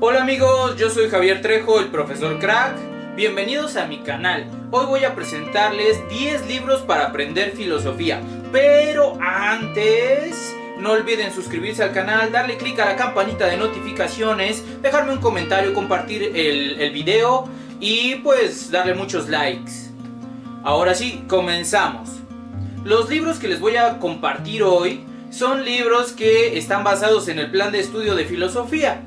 Hola amigos, yo soy Javier Trejo, el profesor Crack. Bienvenidos a mi canal. Hoy voy a presentarles 10 libros para aprender filosofía. Pero antes, no olviden suscribirse al canal, darle clic a la campanita de notificaciones, dejarme un comentario, compartir el video y pues darle muchos likes. Ahora sí, comenzamos. Los libros que les voy a compartir hoy son libros que están basados en el plan de estudio de filosofía.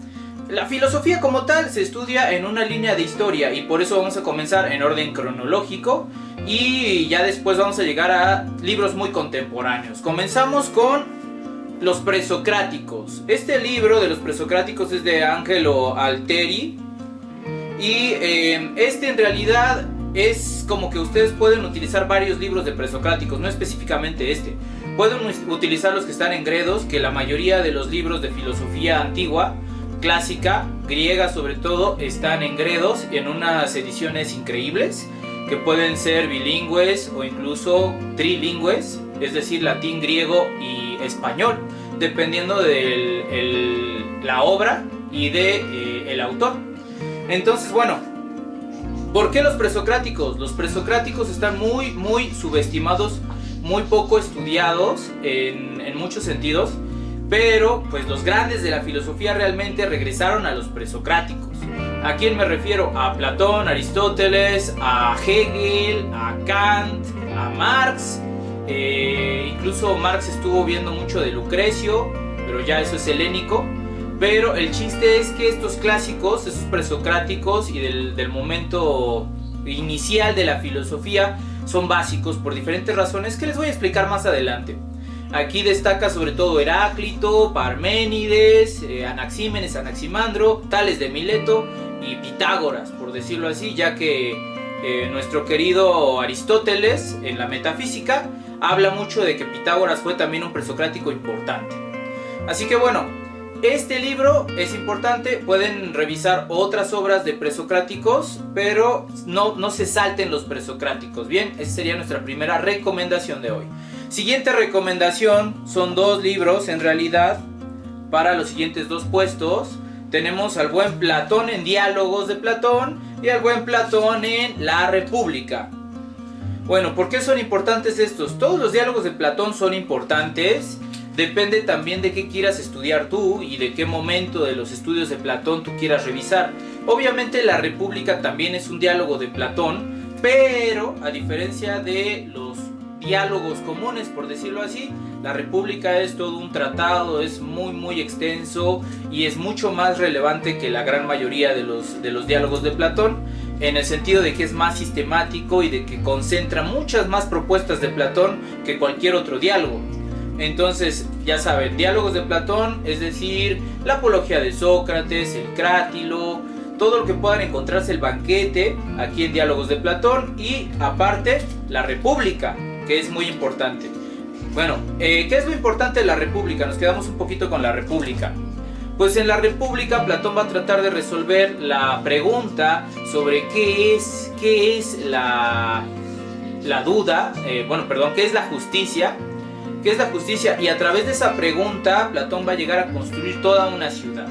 La filosofía como tal se estudia en una línea de historia y por eso vamos a comenzar en orden cronológico y ya después vamos a llegar a libros muy contemporáneos. Comenzamos con los presocráticos. Este libro de los presocráticos es de Angelo Alteri y este en realidad es como que ustedes pueden utilizar varios libros de presocráticos, no específicamente este. Pueden utilizar los que están en Gredos, que la mayoría de los libros de filosofía antigua, clásica, griega sobre todo, están en Gredos, en unas ediciones increíbles, que pueden ser bilingües o incluso trilingües, es decir, latín, griego y español, dependiendo de la obra y de el autor. Entonces, bueno, ¿por qué los presocráticos? Los presocráticos están muy subestimados, muy poco estudiados en muchos sentidos, pero pues los grandes de la filosofía realmente regresaron a los presocráticos. ¿A quién me refiero? A Platón, Aristóteles, a Hegel, a Kant, a Marx. Incluso Marx estuvo viendo mucho de Lucrecio, pero ya eso es helénico. Pero el chiste es que estos clásicos, esos presocráticos y del momento inicial de la filosofía son básicos por diferentes razones que les voy a explicar más adelante. Aquí destaca sobre todo Heráclito, Parménides, Anaxímenes, Anaximandro, Tales de Mileto y Pitágoras, por decirlo así, ya que nuestro querido Aristóteles en la metafísica habla mucho de que Pitágoras fue también un presocrático importante. Así que bueno, este libro es importante, pueden revisar otras obras de presocráticos, pero no se salten los presocráticos. Bien, esa sería nuestra primera recomendación de hoy. Siguiente recomendación, son dos libros en realidad para los siguientes dos puestos. Tenemos al buen Platón en Diálogos de Platón y al buen Platón en La República. Bueno, ¿por qué son importantes estos? Todos los diálogos de Platón son importantes. Depende también de qué quieras estudiar tú y de qué momento de los estudios de Platón tú quieras revisar. Obviamente La República también es un diálogo de Platón, pero a diferencia de los diálogos comunes, por decirlo así, La República es todo un tratado, es muy extenso y es mucho más relevante que la gran mayoría de los diálogos de Platón, en el sentido de que es más sistemático y de que concentra muchas más propuestas de Platón que cualquier otro diálogo. Entonces, ya saben, diálogos de Platón, es decir, la apología de Sócrates, el Crátilo, todo lo que puedan encontrarse, el banquete, aquí en diálogos de Platón, y aparte, La República, que es muy importante. Bueno, ¿qué es lo importante de La República? Nos quedamos un poquito con La República. Pues en La República Platón va a tratar de resolver la pregunta sobre qué es la duda, qué es la justicia. ¿Qué es la justicia? Y a través de esa pregunta Platón va a llegar a construir toda una ciudad.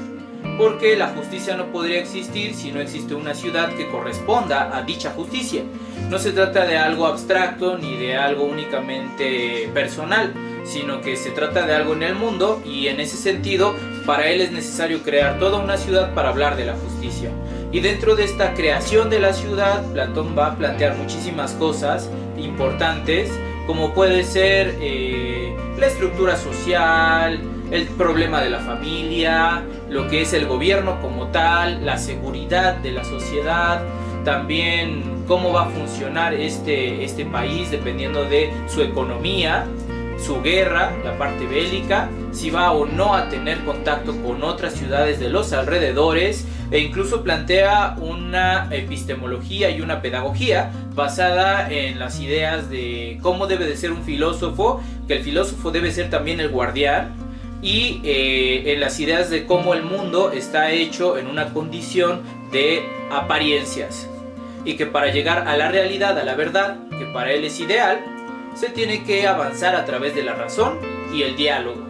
Porque la justicia no podría existir si no existe una ciudad que corresponda a dicha justicia. No se trata de algo abstracto ni de algo únicamente personal, sino que se trata de algo en el mundo y en ese sentido para él es necesario crear toda una ciudad para hablar de la justicia. Y dentro de esta creación de la ciudad, Platón va a plantear muchísimas cosas importantes, como puede ser la estructura social, el problema de la familia, lo que es el gobierno como tal, la seguridad de la sociedad, también cómo va a funcionar este país dependiendo de su economía, su guerra, la parte bélica, si va o no a tener contacto con otras ciudades de los alrededores, e incluso plantea una epistemología y una pedagogía basada en las ideas de cómo debe de ser un filósofo, que el filósofo debe ser también el guardián, y en las ideas de cómo el mundo está hecho en una condición de apariencias y que para llegar a la realidad, a la verdad, que para él es ideal, se tiene que avanzar a través de la razón y el diálogo,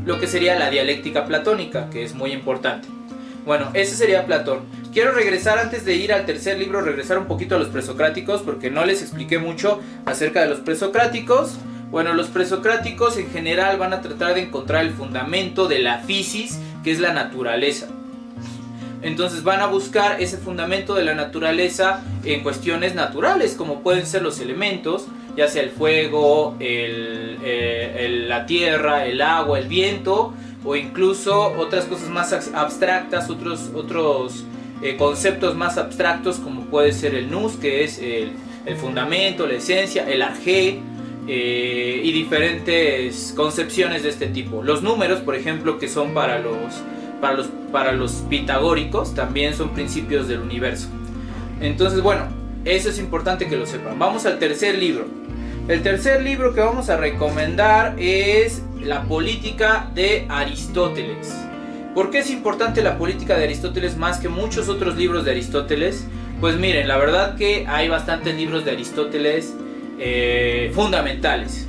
lo que sería la dialéctica platónica, que es muy importante. Bueno, ese sería Platón. Quiero regresar, antes de ir al tercer libro, regresar un poquito a los presocráticos, porque no les expliqué mucho acerca de los presocráticos. Bueno, los presocráticos en general van a tratar de encontrar el fundamento de la physis, que es la naturaleza. Entonces van a buscar ese fundamento de la naturaleza en cuestiones naturales, como pueden ser los elementos, ya sea el fuego, la tierra, el agua, el viento, o incluso otras cosas más abstractas, otros conceptos más abstractos, como puede ser el nous, que es el fundamento, la esencia, el arjé, y diferentes concepciones de este tipo. Los números, por ejemplo, que son para los pitagóricos, también son principios del universo. Entonces, bueno, eso es importante que lo sepan. Vamos al tercer libro. El tercer libro que vamos a recomendar es La Política de Aristóteles. ¿Por qué es importante la Política de Aristóteles más que muchos otros libros de Aristóteles? Pues miren, la verdad que hay bastantes libros de Aristóteles fundamentales.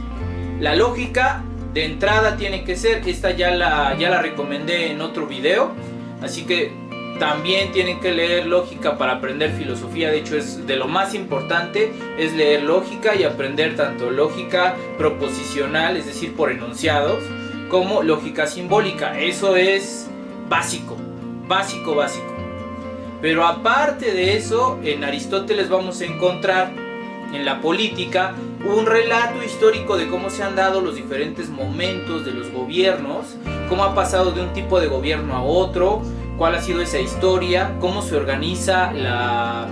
La lógica de entrada tiene que ser, esta ya la recomendé en otro video, así que también tienen que leer lógica para aprender filosofía. De hecho, es de lo más importante, es leer lógica y aprender tanto lógica proposicional, es decir, por enunciados, como lógica simbólica. Eso es básico. Pero aparte de eso, en Aristóteles vamos a encontrar en la política un relato histórico de cómo se han dado los diferentes momentos de los gobiernos, cómo ha pasado de un tipo de gobierno a otro, cuál ha sido esa historia, cómo se organiza la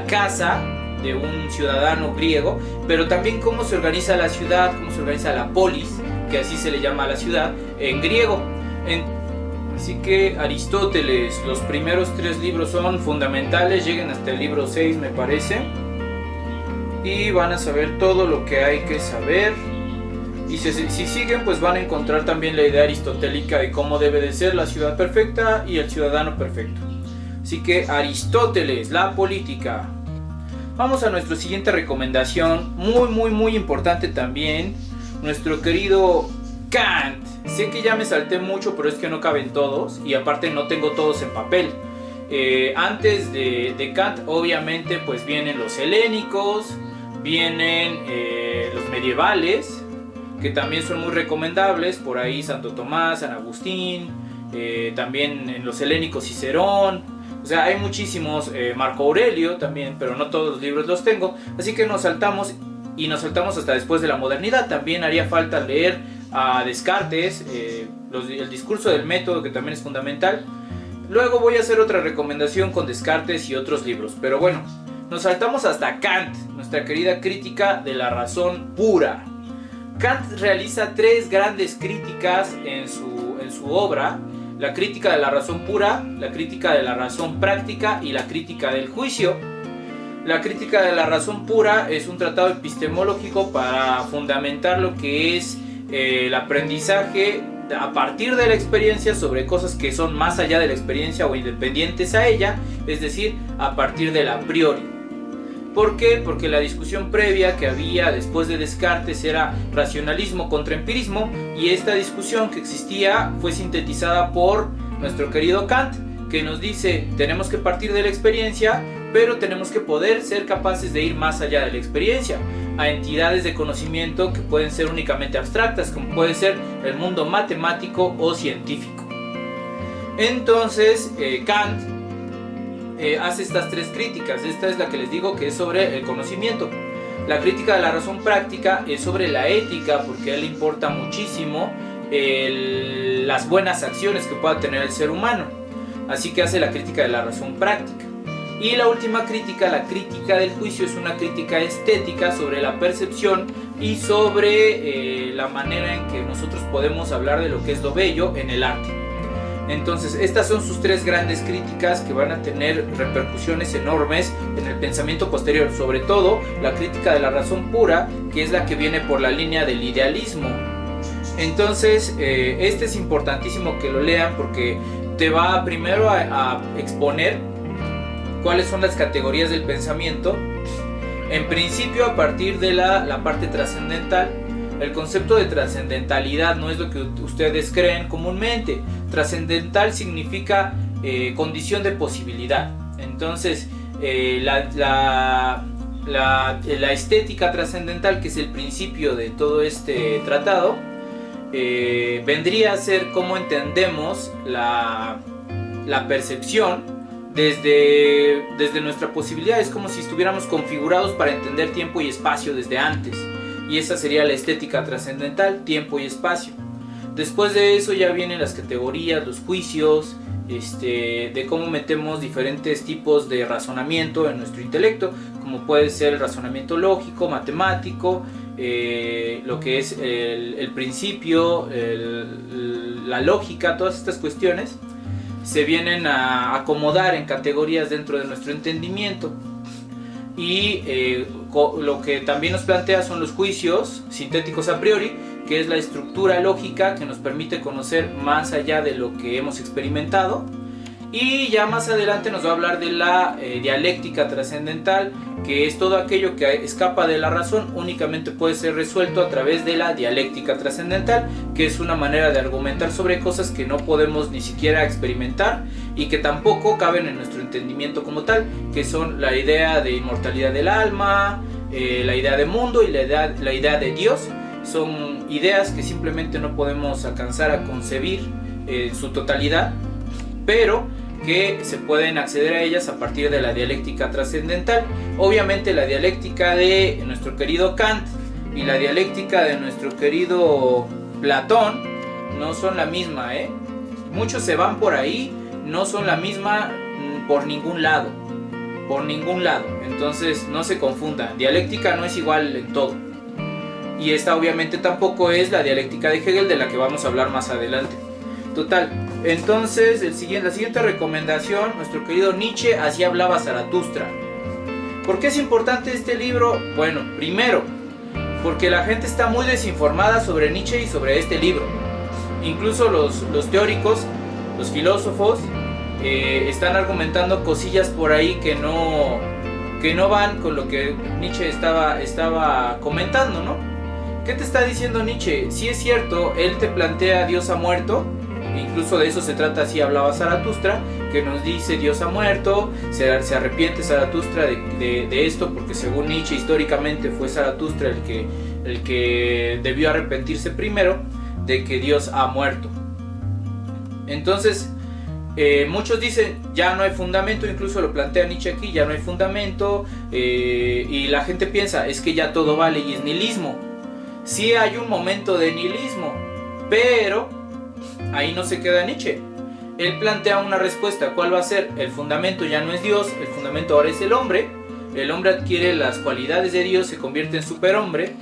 casa de un ciudadano griego, pero también cómo se organiza la ciudad, cómo se organiza la polis, que así se le llama a la ciudad, en griego. Así que Aristóteles, los primeros 3 libros son fundamentales, lleguen hasta el libro 6 me parece, y van a saber todo lo que hay que saber. Y si siguen, pues van a encontrar también la idea aristotélica de cómo debe de ser la ciudad perfecta y el ciudadano perfecto. Así que Aristóteles, la política. Vamos a nuestra siguiente recomendación, muy importante también, nuestro querido Kant. Sé que ya me salté mucho, pero es que no caben todos, y aparte no tengo todos en papel. Antes de Kant, obviamente, pues vienen los helénicos, vienen los medievales, que también son muy recomendables, por ahí Santo Tomás, San Agustín, también en los helénicos Cicerón, o sea, hay muchísimos, Marco Aurelio también, pero no todos los libros los tengo, así que nos saltamos hasta después de la modernidad. También haría falta leer a Descartes, el discurso del método, que también es fundamental. Luego voy a hacer otra recomendación con Descartes y otros libros, pero bueno, nos saltamos hasta Kant, nuestra querida crítica de la razón pura. Kant realiza 3 grandes críticas en su obra: la crítica de la razón pura, la crítica de la razón práctica y la crítica del juicio. La crítica de la razón pura es un tratado epistemológico para fundamentar lo que es el aprendizaje a partir de la experiencia sobre cosas que son más allá de la experiencia o independientes a ella, es decir, a partir del a priori. ¿Por qué? Porque la discusión previa que había después de Descartes era racionalismo contra empirismo, y esta discusión que existía fue sintetizada por nuestro querido Kant, que nos dice: tenemos que partir de la experiencia, pero tenemos que poder ser capaces de ir más allá de la experiencia, a entidades de conocimiento que pueden ser únicamente abstractas, como puede ser el mundo matemático o científico. Entonces Kant hace estas 3 críticas. Esta es la que les digo, que es sobre el conocimiento. La crítica de la razón práctica es sobre la ética, porque a él le importa muchísimo las buenas acciones que pueda tener el ser humano, así que hace la crítica de la razón práctica. Y la última crítica, la crítica del juicio, es una crítica estética sobre la percepción y sobre la manera en que nosotros podemos hablar de lo que es lo bello en el arte. Entonces, estas son sus 3 grandes críticas que van a tener repercusiones enormes en el pensamiento posterior. Sobre todo, la crítica de la razón pura, que es la que viene por la línea del idealismo. Entonces, este es importantísimo que lo lean, porque te va primero a exponer cuáles son las categorías del pensamiento. En principio, a partir de la parte trascendental. El concepto de trascendentalidad no es lo que ustedes creen comúnmente. Trascendental significa condición de posibilidad. Entonces, la estética trascendental, que es el principio de todo este tratado, vendría a ser cómo entendemos la percepción desde nuestra posibilidad. Es como si estuviéramos configurados para entender tiempo y espacio desde antes, y esa sería la estética trascendental, tiempo y espacio. Después de eso ya vienen las categorías, los juicios, de cómo metemos diferentes tipos de razonamiento en nuestro intelecto, como puede ser el razonamiento lógico, matemático, lo que es el principio, la lógica. Todas estas cuestiones se vienen a acomodar en categorías dentro de nuestro entendimiento. Y lo que también nos plantea son los juicios sintéticos a priori, que es la estructura lógica que nos permite conocer más allá de lo que hemos experimentado. Y ya más adelante nos va a hablar de la dialéctica trascendental, que es todo aquello que escapa de la razón, únicamente puede ser resuelto a través de la dialéctica trascendental, que es una manera de argumentar sobre cosas que no podemos ni siquiera experimentar y que tampoco caben en nuestro entendimiento como tal, que son la idea de inmortalidad del alma, la idea de mundo y la idea de Dios. Son ideas que simplemente no podemos alcanzar a concebir en su totalidad, pero que se pueden acceder a ellas a partir de la dialéctica trascendental. Obviamente la dialéctica de nuestro querido Kant y la dialéctica de nuestro querido Platón no son la misma, Muchos se van por ahí, no son la misma por ningún lado. Entonces no se confundan, dialéctica no es igual en todo. Y esta obviamente tampoco es la dialéctica de Hegel, de la que vamos a hablar más adelante. Total, entonces la siguiente recomendación, nuestro querido Nietzsche, así hablaba Zaratustra. ¿Por qué es importante este libro? Bueno, primero, porque la gente está muy desinformada sobre Nietzsche y sobre este libro. Incluso los teóricos, los filósofos, están argumentando cosillas por ahí que no van con lo que Nietzsche estaba comentando, ¿no? ¿Qué te está diciendo Nietzsche? Sí es cierto, él te plantea Dios ha muerto, incluso de eso se trata, así hablaba Zaratustra, que nos dice Dios ha muerto, se arrepiente Zaratustra de esto, porque según Nietzsche históricamente fue Zaratustra el que debió arrepentirse primero de que Dios ha muerto. Entonces, muchos dicen ya no hay fundamento, incluso lo plantea Nietzsche aquí, ya no hay fundamento, y la gente piensa es que ya todo vale y es nihilismo. Sí hay un momento de nihilismo, pero ahí no se queda Nietzsche. Él plantea una respuesta. ¿Cuál va a ser? El fundamento ya no es Dios, el fundamento ahora es el hombre. El hombre adquiere las cualidades de Dios, se convierte en superhombre.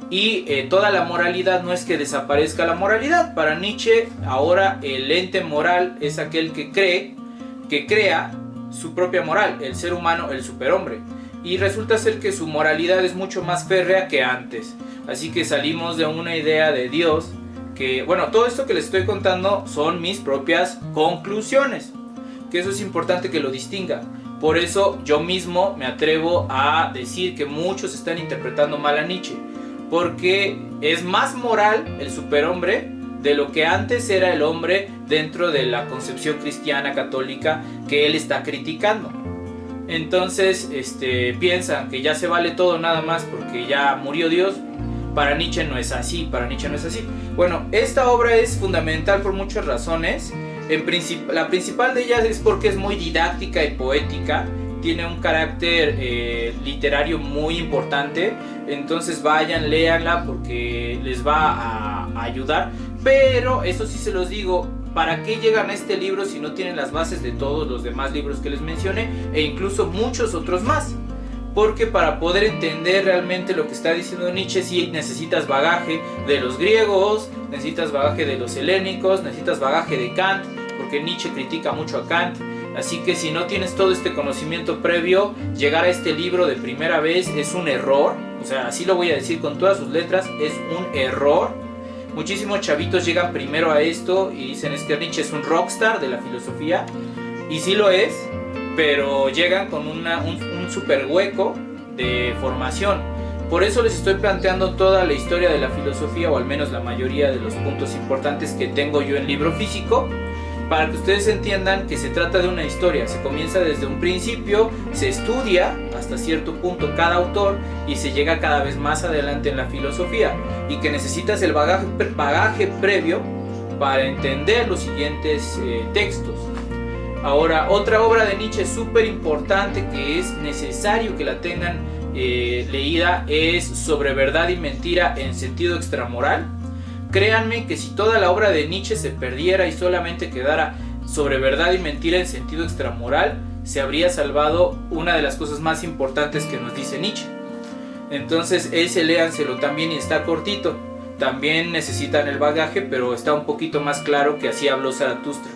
Y toda la moralidad no es que desaparezca la moralidad. Para Nietzsche ahora el ente moral es aquel que crea su propia moral, el ser humano, el superhombre. Y resulta ser que su moralidad es mucho más férrea que antes. Así que salimos de una idea de Dios que, bueno, todo esto que les estoy contando son mis propias conclusiones, que eso es importante que lo distinga. Por eso yo mismo me atrevo a decir que muchos están interpretando mal a Nietzsche, porque es más moral el superhombre de lo que antes era el hombre dentro de la concepción cristiana católica que él está criticando. Entonces piensan que ya se vale todo nada más porque ya murió Dios. Para Nietzsche no es así, Bueno, esta obra es fundamental por muchas razones. La principal de ellas es porque es muy didáctica y poética. Tiene un carácter literario muy importante. Entonces vayan, léanla porque les va a ayudar. Pero eso sí se los digo, ¿para qué llegan a este libro si no tienen las bases de todos los demás libros que les mencioné? E incluso muchos otros más. Porque para poder entender realmente lo que está diciendo Nietzsche, sí necesitas bagaje de los griegos, necesitas bagaje de los helénicos, necesitas bagaje de Kant, porque Nietzsche critica mucho a Kant. Así que si no tienes todo este conocimiento previo, llegar a este libro de primera vez es un error. O sea, así lo voy a decir con todas sus letras, es un error. Muchísimos chavitos llegan primero a esto y dicen es que Nietzsche es un rockstar de la filosofía. Y sí lo es, pero llegan con un super hueco de formación. Por eso les estoy planteando toda la historia de la filosofía, o al menos la mayoría de los puntos importantes que tengo yo en libro físico, para que ustedes entiendan que se trata de una historia. Se comienza desde un principio, se estudia hasta cierto punto cada autor y se llega cada vez más adelante en la filosofía, y que necesitas el bagaje previo para entender los siguientes textos. Ahora, otra obra de Nietzsche súper importante que es necesario que la tengan leída es Sobre verdad y mentira en sentido extramoral. Créanme que si toda la obra de Nietzsche se perdiera y solamente quedara Sobre verdad y mentira en sentido extramoral, se habría salvado una de las cosas más importantes que nos dice Nietzsche. Entonces ese léanselo también, y está cortito. También necesitan el bagaje, pero está un poquito más claro que Así habló Zaratustra.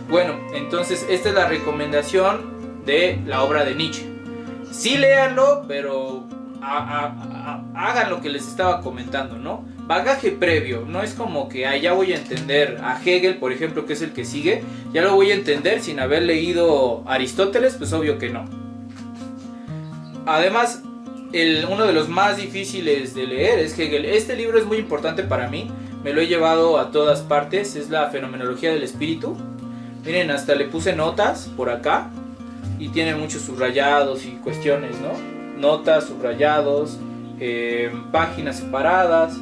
Bueno, entonces esta es la recomendación de la obra de Nietzsche. Sí, léanlo, pero hagan lo que les estaba comentando, ¿no? Bagaje previo, no es como que ya voy a entender a Hegel, por ejemplo, que es el que sigue, ya lo voy a entender sin haber leído Aristóteles, pues obvio que no. Además, uno de los más difíciles de leer es Hegel. Este libro es muy importante para mí, me lo he llevado a todas partes, es la Fenomenología del Espíritu. Miren, hasta le puse notas por acá y tiene muchos subrayados y cuestiones, ¿no? Notas, subrayados, páginas separadas.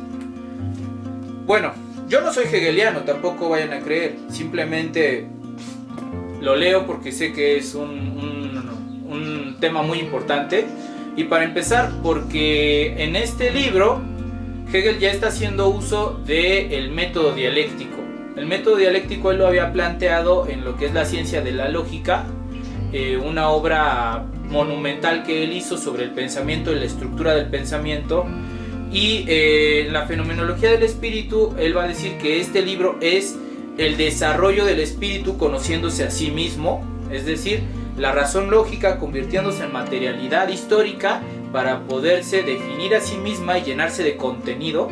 Bueno, yo no soy hegeliano, tampoco vayan a creer, simplemente lo leo porque sé que es un tema muy importante. Y para empezar, porque en este libro Hegel ya está haciendo uso del método dialéctico. El método dialéctico él lo había planteado en lo que es la ciencia de la lógica, una obra monumental que él hizo sobre el pensamiento y la estructura del pensamiento. Y en la Fenomenología del Espíritu él va a decir que este libro es el desarrollo del espíritu conociéndose a sí mismo, es decir, la razón lógica convirtiéndose en materialidad histórica para poderse definir a sí misma y llenarse de contenido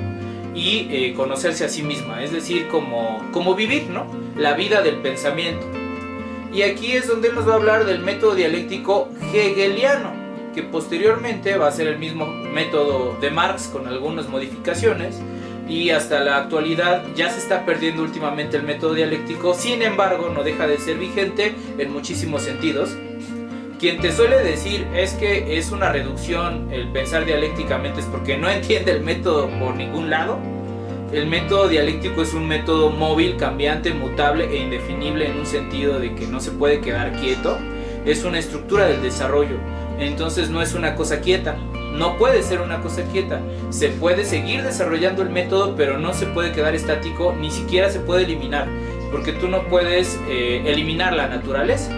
y conocerse a sí misma, es decir, como vivir, ¿no? La vida del pensamiento. Y aquí es donde él nos va a hablar del método dialéctico hegeliano, que posteriormente va a ser el mismo método de Marx con algunas modificaciones, y hasta la actualidad ya se está perdiendo últimamente el método dialéctico. Sin embargo, no deja de ser vigente en muchísimos sentidos. Quien te suele decir es que es una reducción el pensar dialécticamente es porque no entiende el método por ningún lado. El método dialéctico es un método móvil, cambiante, mutable e indefinible, en un sentido de que no se puede quedar quieto. Es una estructura del desarrollo, entonces no es una cosa quieta. No puede ser una cosa quieta. Se puede seguir desarrollando el método, pero no se puede quedar estático, ni siquiera se puede eliminar, porque tú no puedes eliminar la naturaleza.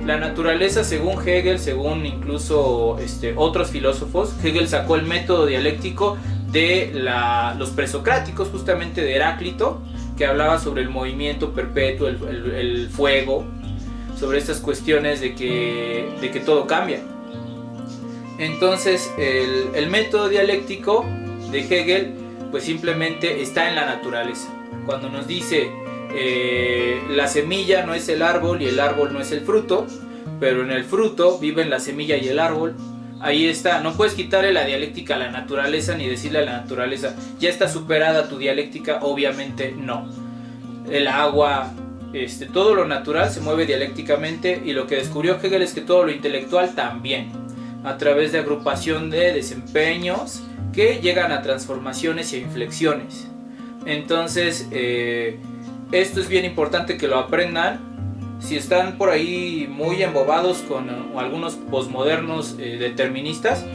La naturaleza, según Hegel, según incluso otros filósofos, Hegel sacó el método dialéctico de los presocráticos, justamente de Heráclito, que hablaba sobre el movimiento perpetuo, el fuego, sobre estas cuestiones de que todo cambia. Entonces el método dialéctico de Hegel pues simplemente está en la naturaleza. Cuando nos dice la semilla no es el árbol y el árbol no es el fruto, pero en el fruto viven la semilla y el árbol. Ahí está, no puedes quitarle la dialéctica a la naturaleza ni decirle a la naturaleza ya está superada tu dialéctica, obviamente no. El agua, todo lo natural se mueve dialécticamente, y lo que descubrió Hegel es que todo lo intelectual también, a través de agrupación de desempeños que llegan a transformaciones e inflexiones. Entonces esto es bien importante que lo aprendan. Si están por ahí muy embobados con algunos posmodernos deterministas,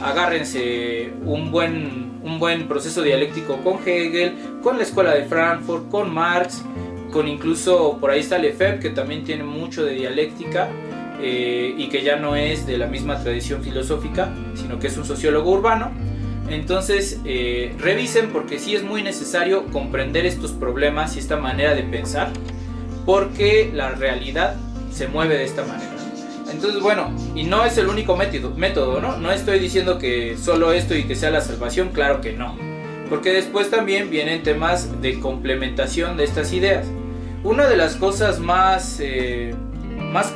agárrense un buen proceso dialéctico con Hegel, con la escuela de Frankfurt, con Marx, con incluso por ahí está Lefebvre, que también tiene mucho de dialéctica y que ya no es de la misma tradición filosófica, sino que es un sociólogo urbano. Entonces revisen, porque sí es muy necesario comprender estos problemas y esta manera de pensar, porque la realidad se mueve de esta manera. Entonces, bueno, y no es el único método, ¿no? No estoy diciendo que solo esto y que sea la salvación, claro que no, porque después también vienen temas de complementación de estas ideas. Una de las cosas más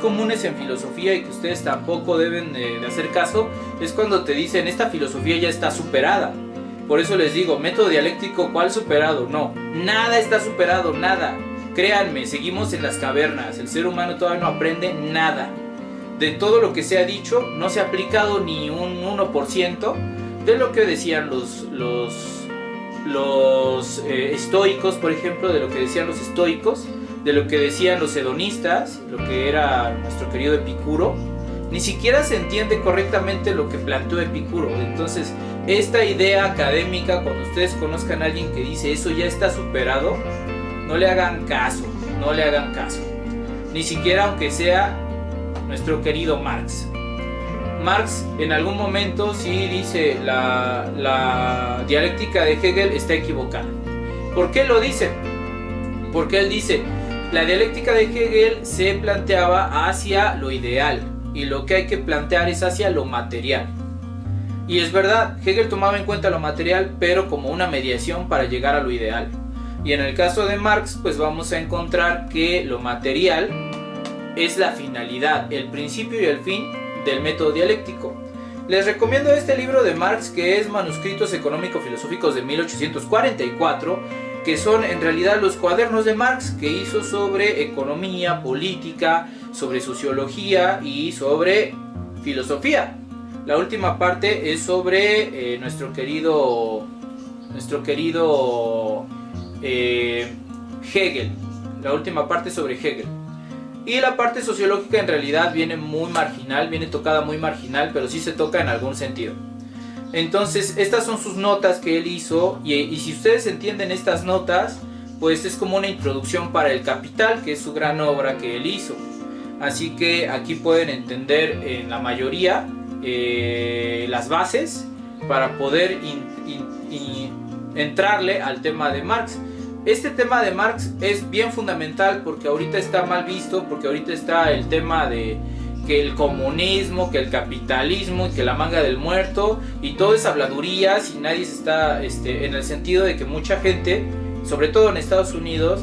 comunes en filosofía, y que ustedes tampoco deben de hacer caso, es cuando te dicen esta filosofía ya está superada. Por eso les digo, método dialéctico, ¿cuál superado? No, nada está superado, nada. Créanme, seguimos en las cavernas, el ser humano todavía no aprende nada. De todo lo que se ha dicho, no se ha aplicado ni un 1% de lo que decían los estoicos, por ejemplo, de lo que decían los estoicos, de lo que decían los hedonistas, lo que era nuestro querido Epicuro. Ni siquiera se entiende correctamente lo que planteó Epicuro. Entonces, esta idea académica, cuando ustedes conozcan a alguien que dice eso ya está superado, no le hagan caso, no le hagan caso. Ni siquiera aunque sea nuestro querido Marx. Marx en algún momento sí dice la dialéctica de Hegel está equivocada. ¿Por qué lo dice? Porque él dice, la dialéctica de Hegel se planteaba hacia lo ideal y lo que hay que plantear es hacia lo material. Y es verdad, Hegel tomaba en cuenta lo material, pero como una mediación para llegar a lo ideal. Y en el caso de Marx, pues vamos a encontrar que lo material es la finalidad, el principio y el fin del método dialéctico. Les recomiendo este libro de Marx, que es Manuscritos Económico-Filosóficos de 1844, que son en realidad los cuadernos de Marx que hizo sobre economía, política, sobre sociología y sobre filosofía. La última parte es sobre nuestro querido Hegel. La última parte sobre Hegel. Y la parte sociológica en realidad viene muy marginal, viene tocada muy marginal, pero sí se toca en algún sentido. Entonces, estas son sus notas que él hizo, y si ustedes entienden estas notas, pues es como una introducción para El Capital, que es su gran obra que él hizo. Así que aquí pueden entender en la mayoría las bases para poder entrarle al tema de Marx. Este tema de Marx es bien fundamental porque ahorita está mal visto, porque ahorita está el tema de que el comunismo, que el capitalismo y que la manga del muerto y todo es habladurías y nadie se está en el sentido de que mucha gente, sobre todo en Estados Unidos,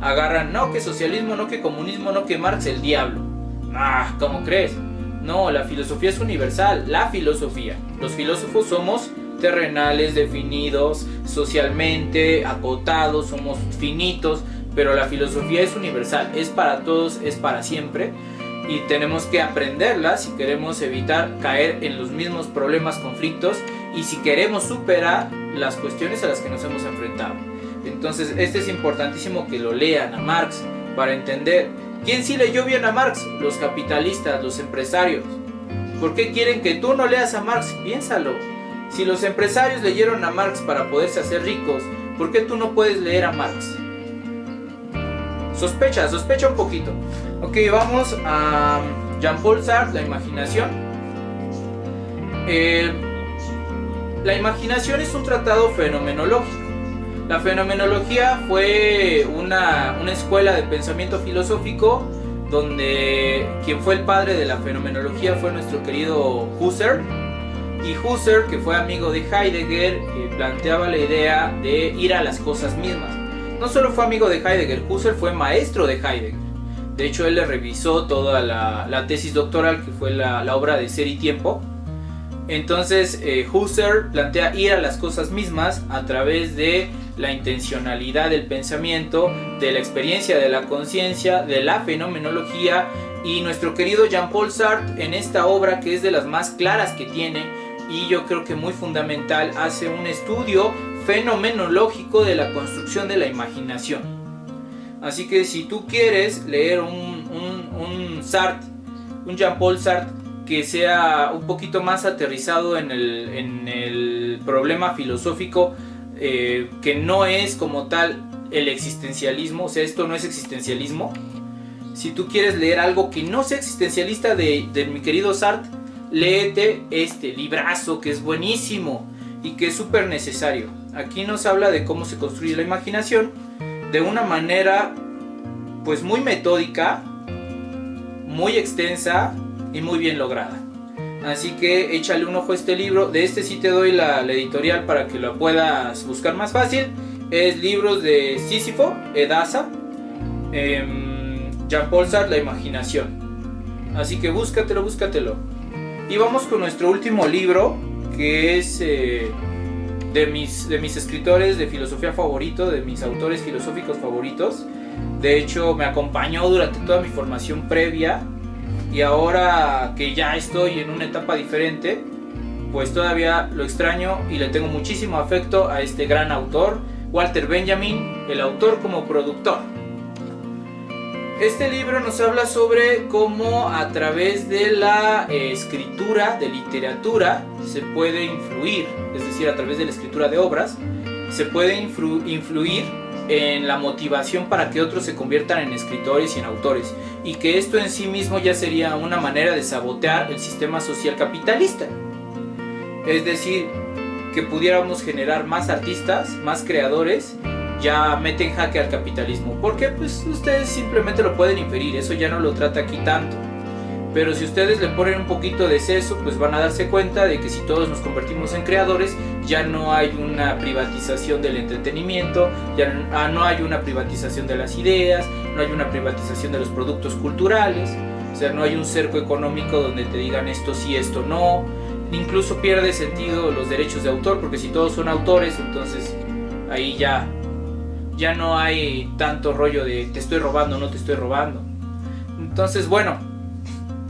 agarran no que socialismo, no que comunismo, no que Marx el diablo. ¿Cómo crees? No, la filosofía es universal, la filosofía. Los filósofos somos terrenales, definidos, socialmente acotados, somos finitos, pero la filosofía es universal, es para todos, es para siempre y tenemos que aprenderla si queremos evitar caer en los mismos problemas, conflictos y si queremos superar las cuestiones a las que nos hemos enfrentado. Entonces es importantísimo que lo lean a Marx para entender. ¿Quién sí leyó bien a Marx? Los capitalistas, los empresarios. ¿Por qué quieren que tú no leas a Marx? Piénsalo. Si los empresarios leyeron a Marx para poderse hacer ricos, ¿por qué tú no puedes leer a Marx? Sospecha un poquito. Ok, vamos a Jean-Paul Sartre, la imaginación. La imaginación es un tratado fenomenológico. La fenomenología fue una escuela de pensamiento filosófico donde quien fue el padre de la fenomenología fue nuestro querido Husserl. Y Husserl, que fue amigo de Heidegger, planteaba la idea de ir a las cosas mismas. No solo fue amigo de Heidegger, Husserl fue maestro de Heidegger. De hecho, él le revisó toda la tesis doctoral, que fue la obra de Ser y Tiempo. Entonces, Husserl plantea ir a las cosas mismas a través de la intencionalidad del pensamiento, de la experiencia de la conciencia, de la fenomenología. Y nuestro querido Jean-Paul Sartre, en esta obra que es de las más claras que tiene, y yo creo que muy fundamental, hace un estudio fenomenológico de la construcción de la imaginación. Así que si tú quieres leer un Sartre, un Jean-Paul Sartre que sea un poquito más aterrizado en el problema filosófico, que no es como tal el existencialismo, o sea, esto no es existencialismo. Si tú quieres leer algo que no sea existencialista de mi querido Sartre, léete este librazo que es buenísimo y que es súper necesario. Aquí nos habla de cómo se construye la imaginación de una manera pues muy metódica, muy extensa y muy bien lograda. Así que échale un ojo a este libro. De este sí te doy la editorial para que lo puedas buscar más fácil. Es Libros de Sísifo, Edasa, Jean-Paul Sartre, La imaginación. Así que búscatelo. Y vamos con nuestro último libro, que es de mis escritores de filosofía favoritos, de mis autores filosóficos favoritos. De hecho, me acompañó durante toda mi formación previa, y ahora que ya estoy en una etapa diferente, pues todavía lo extraño y le tengo muchísimo afecto a este gran autor, Walter Benjamin, el autor como productor. Este libro nos habla sobre cómo a través de la escritura, de literatura, se puede influir, es decir, a través de la escritura de obras, se puede influir en la motivación para que otros se conviertan en escritores y en autores, y que esto en sí mismo ya sería una manera de sabotear el sistema social capitalista. Es decir, que pudiéramos generar más artistas, más creadores, ya mete en jaque al capitalismo, porque pues ustedes simplemente lo pueden inferir, eso ya no lo trata aquí tanto. Pero si ustedes le ponen un poquito de seso, pues van a darse cuenta de que si todos nos convertimos en creadores, ya no hay una privatización del entretenimiento, ya no hay una privatización de las ideas, no hay una privatización de los productos culturales, o sea, no hay un cerco económico donde te digan esto sí, esto no. Incluso pierde sentido los derechos de autor, porque si todos son autores, entonces ahí ya no hay tanto rollo de te estoy robando, no te estoy robando. Entonces, bueno,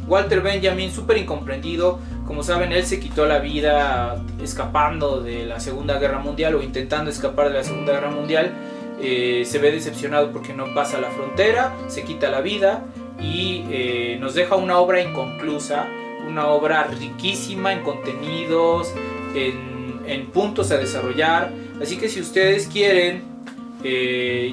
Walter Benjamin, súper incomprendido. Como saben, él se quitó la vida escapando de la Segunda Guerra Mundial, o intentando escapar de la Segunda Guerra Mundial. Se ve decepcionado porque no pasa la frontera, se quita la vida y nos deja una obra inconclusa, una obra riquísima en contenidos, en puntos a desarrollar. Así que si ustedes quieren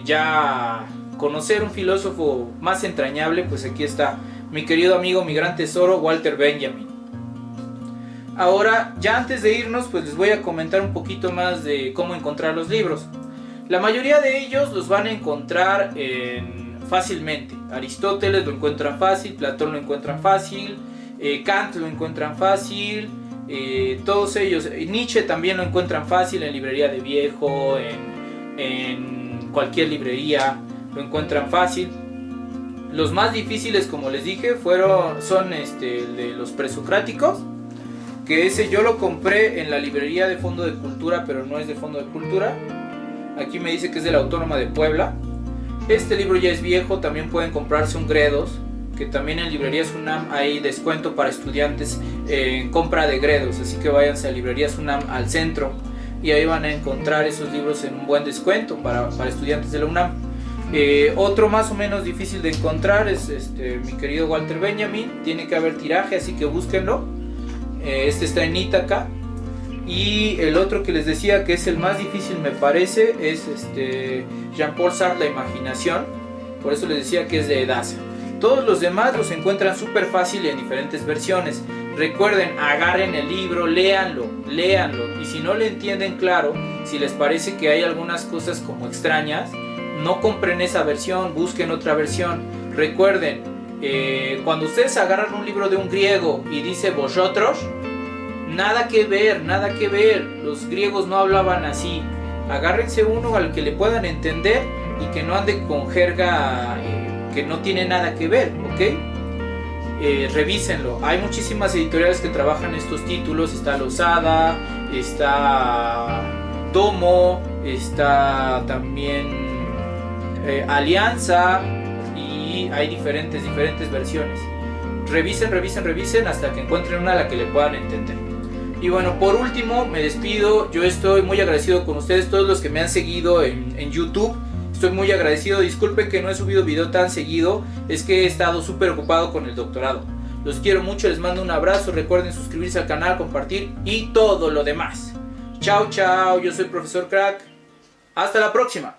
ya conocer un filósofo más entrañable, pues aquí está mi querido amigo, mi gran tesoro, Walter Benjamin. Ahora, ya antes de irnos, pues les voy a comentar un poquito más de cómo encontrar los libros. La mayoría de ellos los van a encontrar fácilmente. Aristóteles lo encuentran fácil, Platón lo encuentran fácil, Kant lo encuentran fácil, todos ellos. Nietzsche también lo encuentran fácil en librería de viejo, en cualquier librería lo encuentran fácil. Los más difíciles, como les dije, son el de los presocráticos, que ese yo lo compré en la librería de Fondo de Cultura, pero no es de Fondo de Cultura. Aquí me dice que es de la Autónoma de Puebla. Este libro ya es viejo. También pueden comprarse un Gredos, que también en librerías UNAM hay descuento para estudiantes en compra de Gredos, así que váyanse a librerías UNAM al centro y ahí van a encontrar esos libros en un buen descuento para estudiantes de la UNAM. Otro más o menos difícil de encontrar es mi querido Walter Benjamin. Tiene que haber tiraje, así que búsquenlo. Este está en Ítaca. Y el otro que les decía que es el más difícil, me parece, es Jean-Paul Sartre, La Imaginación. Por eso les decía que es de Edasa. Todos los demás los encuentran súper fácil en diferentes versiones. Recuerden, agarren el libro, léanlo. Y si no le entienden claro, si les parece que hay algunas cosas como extrañas, no compren esa versión, busquen otra versión. Recuerden, cuando ustedes agarran un libro de un griego y dice vosotros, nada que ver. Los griegos no hablaban así. Agárrense uno al que le puedan entender y que no ande con jerga que no tiene nada que ver, ¿ok? Revísenlo. Hay muchísimas editoriales que trabajan estos títulos. Está Losada, está Tomo, está también Alianza, y hay diferentes versiones. Revisen hasta que encuentren una a la que le puedan entender. Y bueno, por último me despido. Yo estoy muy agradecido con ustedes, todos los que me han seguido en YouTube. Estoy muy agradecido. Disculpen que no he subido video tan seguido, es que he estado súper ocupado con el doctorado. Los quiero mucho, les mando un abrazo. Recuerden suscribirse al canal, compartir y todo lo demás. Chao, yo soy Profesor Crack. Hasta la próxima.